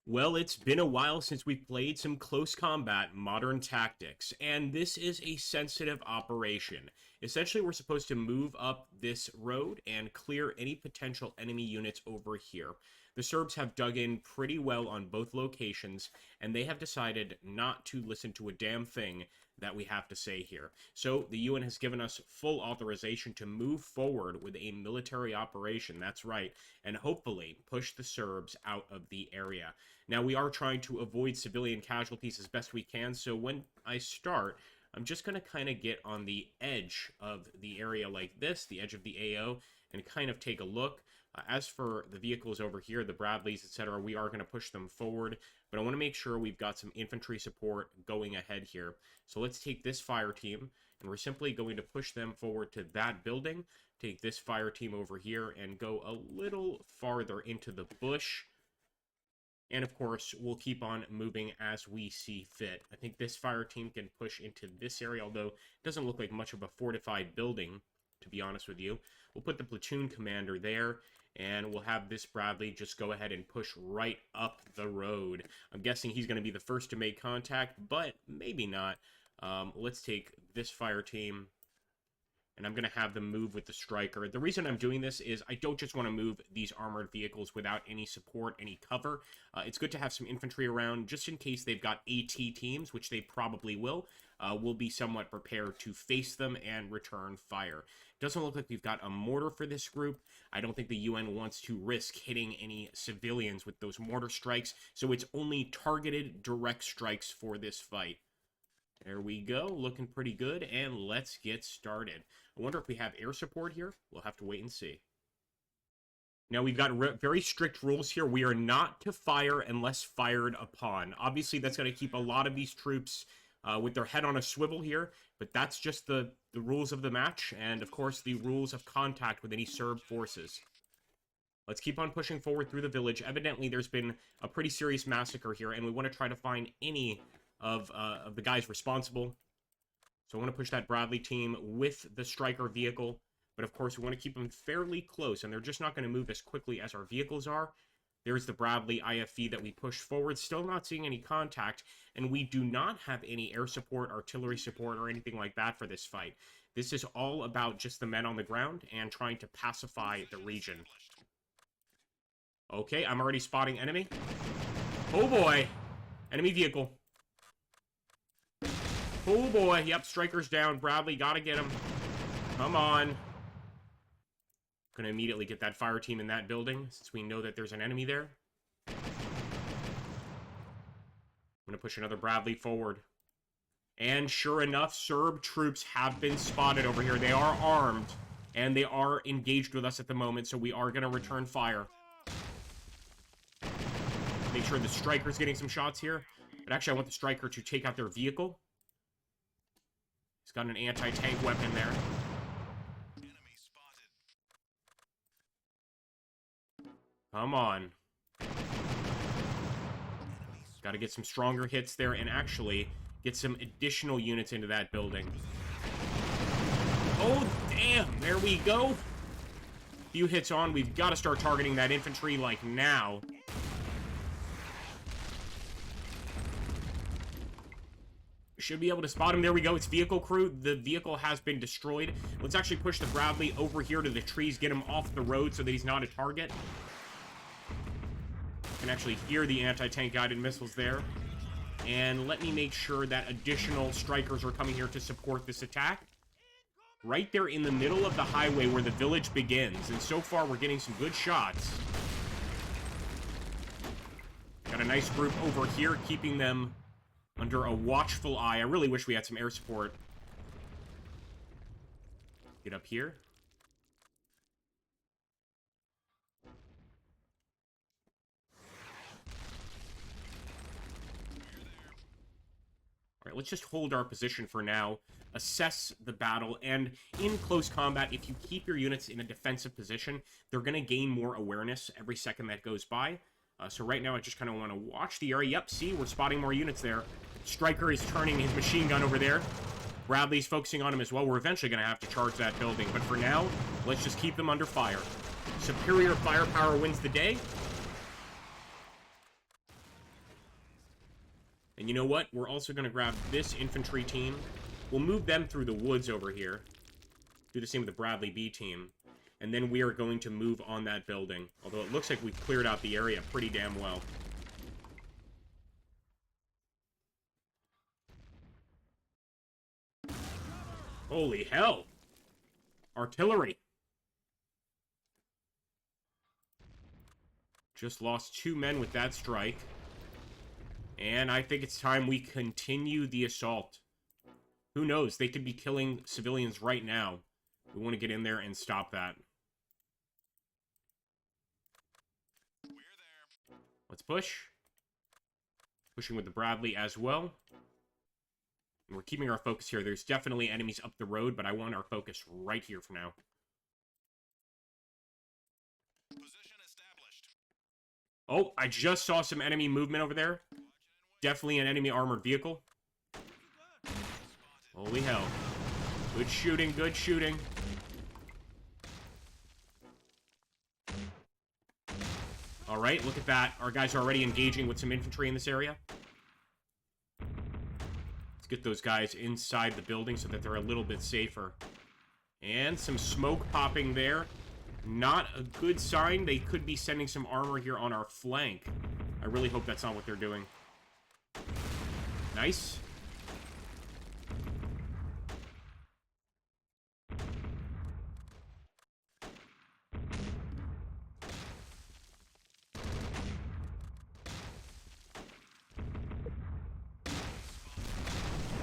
Well, it's been a while since we've played some close combat modern tactics, and this is a sensitive operation. Essentially, we're supposed to move up this road and clear any potential enemy units over here. The Serbs have dug in pretty well on both locations, and they have decided not to listen to a damn thing that we have to say here. So the UN has given us full authorization to move forward with a military operation, that's right, and hopefully push the Serbs out of the area. Now, we are trying to avoid civilian casualties as best we can, so when I start, I'm just going to kind of get on the edge of the area like this, the edge of the AO, and kind of take a look. As for the vehicles over here, the Bradleys, etc., we are going to push them forward, but I want to make sure we've got some infantry support going ahead here. So let's take this fire team, and we're simply going to push them forward to that building, take this fire team over here, and go a little farther into the bush. And, of course, we'll keep on moving as we see fit. I think this fire team can push into this area, although it doesn't look like much of a fortified building, to be honest with you. We'll put the platoon commander there, and we'll have this Bradley just go ahead and push right up the road. I'm guessing he's going to be the first to make contact, but maybe not. Let's take this fire team, and I'm going to have them move with the striker. The reason I'm doing this is I don't just want to move these armored vehicles without any support, any cover. It's good to have some infantry around just in case they've got AT teams, which they probably will. We'll be somewhat prepared to face them and return fire. Doesn't look like we've got a mortar for this group. I don't think the UN wants to risk hitting any civilians with those mortar strikes, so it's only targeted direct strikes for this fight. There we go, looking pretty good, and let's get started. I wonder if we have air support here. We'll have to wait and see. Now, we've got very strict rules here. We are not to fire unless fired upon. Obviously, that's going to keep a lot of these troops with their head on a swivel here, but that's just the rules of the match, and, of course, the rules of contact with any Serb forces. Let's keep on pushing forward through the village. Evidently, there's been a pretty serious massacre here, and we want to try to find any of the guys responsible. So I want to push that Bradley team with the striker vehicle, but of course we want to keep them fairly close, and they're just not going to move as quickly as our vehicles are. There's the Bradley IFV that we pushed forward, still not seeing any contact, and we do not have any air support, artillery support, or anything like that for this fight. This is all about just the men on the ground and trying to pacify the region. Okay, I'm already spotting enemy. Oh boy! Enemy vehicle. Oh boy, yep, striker's down. Bradley, gotta get him. Come on. Gonna immediately get that fire team in that building, since we know that there's an enemy there. I'm gonna push another Bradley forward. And sure enough, Serb troops have been spotted over here. They are armed, and they are engaged with us at the moment, so we are gonna return fire. Make sure the striker's getting some shots here. But actually, I want the striker to take out their vehicle. He's got an anti-tank weapon there. Enemy spotted. Come on. Got to get some stronger hits there and actually get some additional units into that building. Oh, damn. There we go. Few hits on. We've got to start targeting that infantry like now. Should be able to spot him. There we go. It's vehicle crew. The vehicle has been destroyed. Let's actually push the Bradley over here to the trees, get him off the road so that he's not a target. You can actually hear the anti-tank guided missiles there. And let me make sure that additional strikers are coming here to support this attack. Right there in the middle of the highway where the village begins. And so far, we're getting some good shots. Got a nice group over here, keeping them under a watchful eye. I really wish we had some air support. Get up here. Alright, let's just hold our position for now. Assess the battle, and in close combat, if you keep your units in a defensive position, they're going to gain more awareness every second that goes by. So right now, I just kind of want to watch the area. Yep, see, we're spotting more units there. Striker is turning his machine gun over there. Bradley's focusing on him as well. We're eventually going to have to charge that building, but for now, let's just keep them under fire. Superior firepower wins the day. And you know what? We're also going to grab this infantry team. We'll move them through the woods over here. Do the same with the Bradley B team. And then we are going to move on that building. Although it looks like we've cleared out the area pretty damn well. Holy hell! Artillery! Just lost 2 men with that strike. And I think it's time we continue the assault. Who knows? They could be killing civilians right now. We want to get in there and stop that. We're there. Let's push. Pushing with the Bradley as well. And we're keeping our focus here. There's definitely enemies up the road, but I want our focus right here for now. Position established. Oh, I just saw some enemy movement over there. Definitely an enemy armored vehicle. Holy hell. Good shooting, good shooting. Alright, look at that. Our guys are already engaging with some infantry in this area. Let's get those guys inside the building so that they're a little bit safer. And some smoke popping there. Not a good sign. They could be sending some armor here on our flank. I really hope that's not what they're doing. Nice.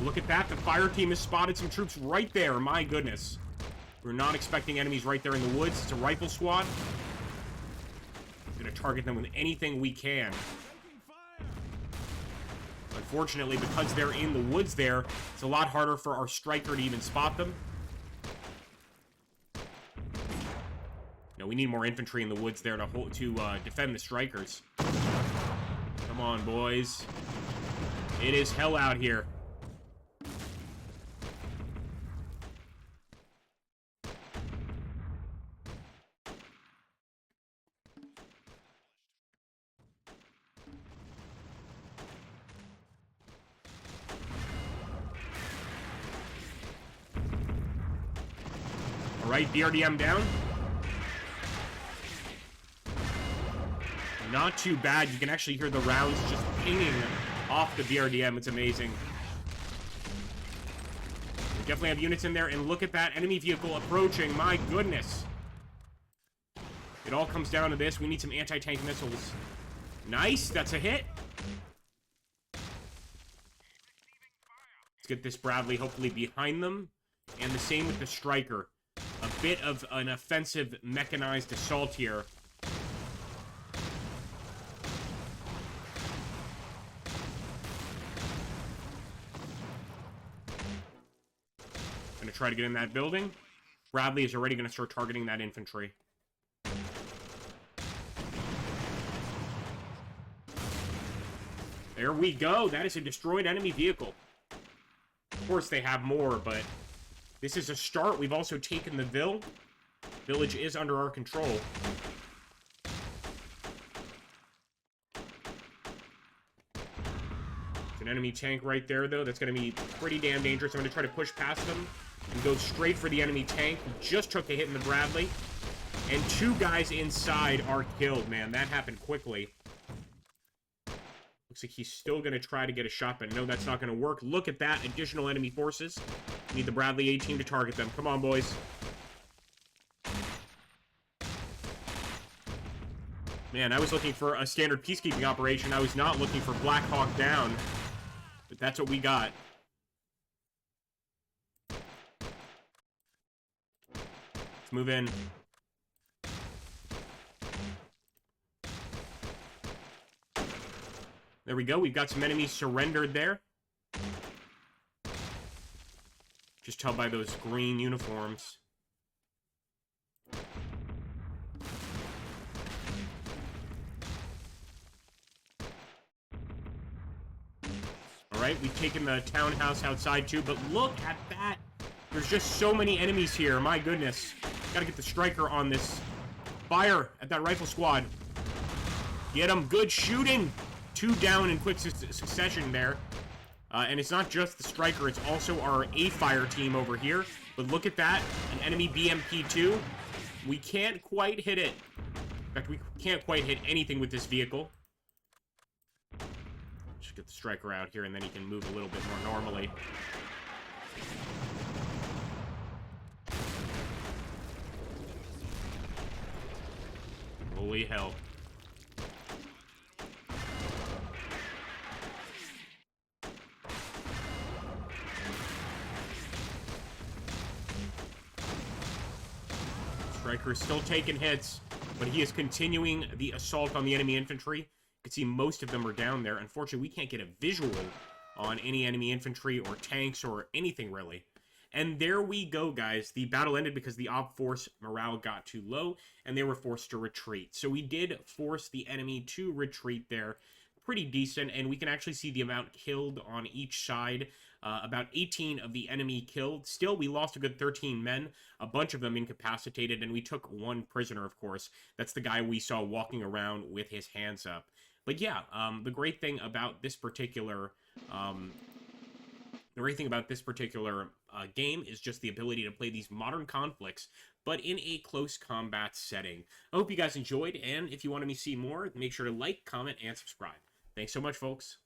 Look at that. The fire team has spotted some troops right there. My goodness. We're not expecting enemies right there in the woods. It's a rifle squad. We're going to target them with anything we can. Unfortunately, because they're in the woods there, it's a lot harder for our striker to even spot them. No, we need more infantry in the woods there to defend the strikers. Come on, boys. It is hell out here. Alright, BRDM down. Not too bad. You can actually hear the rounds just pinging off the BRDM. It's amazing. We definitely have units in there, and look at that enemy vehicle approaching. My goodness. It all comes down to this. We need some anti-tank missiles. Nice. That's a hit. Let's get this Bradley hopefully behind them. And the same with the striker. A bit of an offensive mechanized assault here. Gonna try to get in that building. Bradley is already gonna start targeting that infantry. There we go. That is a destroyed enemy vehicle. Of course, they have more, but this is a start. We've also taken the village is under our control. It's an enemy tank right there, though. That's going to be pretty damn dangerous. I'm going to try to push past them and go straight for the enemy tank. We just took a hit in the Bradley. And 2 guys inside are killed, man. That happened quickly. Looks like he's still going to try to get a shot, but no, that's not going to work. Look at that. Additional enemy forces. We need the Bradley A team to target them. Come on, boys. Man, I was looking for a standard peacekeeping operation. I was not looking for Black Hawk Down. But that's what we got. Let's move in. There we go. We've got some enemies surrendered there. Just tell by those green uniforms. Alright, we've taken the townhouse outside too, but look at that. There's just so many enemies here. My goodness. Gotta get the striker on this. Fire at that rifle squad. Get him. Good shooting. 2 down in quick succession there. And it's not just the striker, it's also our A-fire team over here. But look at that, an enemy BMP-2. We can't quite hit it. In fact, we can't quite hit anything with this vehicle. Just get the striker out here, and then he can move a little bit more normally. Holy hell. Striker is still taking hits, but he is continuing the assault on the enemy infantry. You can see most of them are down there. Unfortunately, we can't get a visual on any enemy infantry or tanks or anything, really. And there we go, guys. The battle ended because the op force morale got too low, and they were forced to retreat. So we did force the enemy to retreat there. Pretty decent, and we can actually see the amount killed on each side. About 18 of the enemy killed. Still, we lost a good 13 men, a bunch of them incapacitated, and we took 1 prisoner, of course. That's the guy we saw walking around with his hands up. But yeah, the great thing about this particular... game is just the ability to play these modern conflicts, but in a close combat setting. I hope you guys enjoyed, and if you want to see more, make sure to like, comment, and subscribe. Thanks so much, folks.